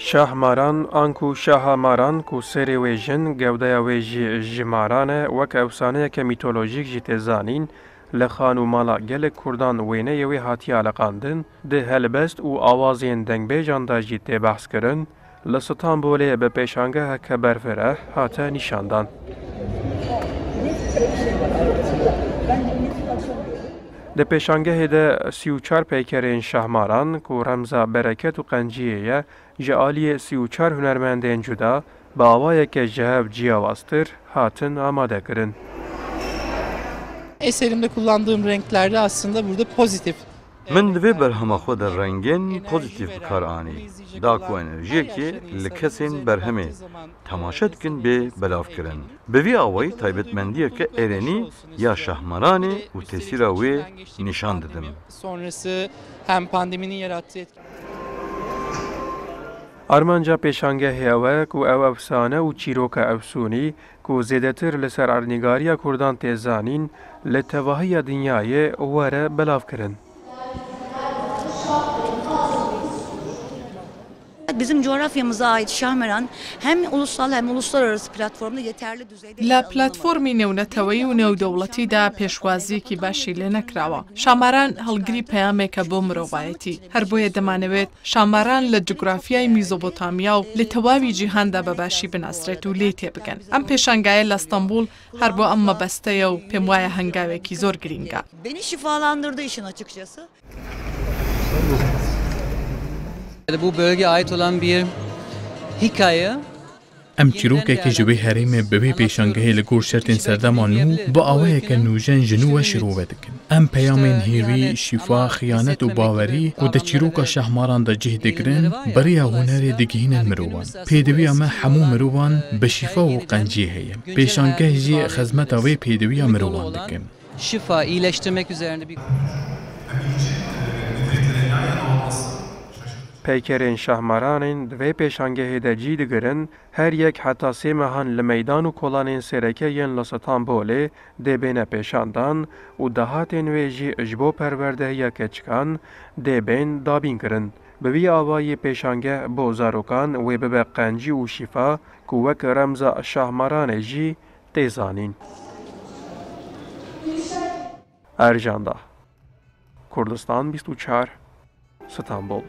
شاهماران آنکو شاهماران کو سری ویژن گودای ویژی جمارانه وک افسانه که میتولوژیک جیت زانین لخانو مالا گل کردان وینه یوی هاتی علاقاندن ده هلبست و آوازین دنگ بیجان دا جیت بحث کرن لستانبوله به پیشانگه که برفره هاته نشاندان. ده پیشانگه ده 34 پیکرین شهماران که رمز برکت و قنجیه جعالی 34 هنرمندین جدا با آوای که جهب جیاواستır hatın amade kırın. Eserimde kullandığım renklerde aslında burada pozitif. من دوی برهما خود رنگین پوزیتیف بکار آنی دا کو انرژی که لکسین برهمه تماشت کن به بلاف کرن به وی آوایی تایبتمندیه که ارنی یا شهمرانه و تاثیر وی نشان دادم. Sonrası hem pandeminin yarattığı etki. آرمانجا پیشانگه هیوه کو او افسانه و چیروک افسونی کو زیدتر لسر ارنگاریا کردان تیزانین لتواهی دنیای وره بلاف کرن. Bizim coğrafyamıza ait Şahmeran hem ulusal hem uluslararası platformda yeterli düzeyde لا پلتفۆرمی نێونەتەوەی و نێودەوڵەتیدا پێشوازیەکی باشی لێ نەکراوە. شاماران هەڵگری پەیامێکە بۆ مرۆڤایەتی. هەر بۆیە دەمانەوێت شاماران لە جوگرافیای میزۆپۆتامیا و لە تەواوی جیهاندا بەباشی بناسرێت و لێ تێبگەن. ئەم پێشانگایە لە ئەستەمبول هەر بۆ ئەم مەبەستەیە و پێم وایە هەنگاوێکی زۆر گرینگە. beni şifalandırdı işin açıkçası. Bu bölgeye ait olan bir hikaye. ئەم چیرۆکێکی ژوەی هەرێمێ بەبێ پێشانگەهەیە لە گۆڕ شەرتên سەردەمان و بۆ ئەوەیەکە نوژەن ژنووە شیرۆڤە دەکەن. ئەم پەیامên هێوی، شیفا، خیانەت و باوەری و دە چیرۆکە شەهماران دەجێ دەگرن بەڕیا هونەرێ دەگەهێنن مرۆڤان. پێدەوی ئەمە هەموو مرۆڤان بە شیفا و قەنجیە هەیە. پێشانگەهێژی خەزمەتەوەی پێدەویە مرۆڤان دەکەن. Şifa, iyileştirmek üzerine bir... پیکرین شهمارانین دوی پیشانگه ده جی دگرن هر یک حتی سه مهان لمیدان و کلانین سرکه ین لستانبوله ده بین پیشاندان و دهاتین ویجی اجبو پرورده یا کچکان ده بین دابین کرن. بوی آوای پیشانگه بوزاروکان و ببه قنجی و شفا کوک رمز شهماران جی تیزانین. ارجاندا کردستان 24 استانبول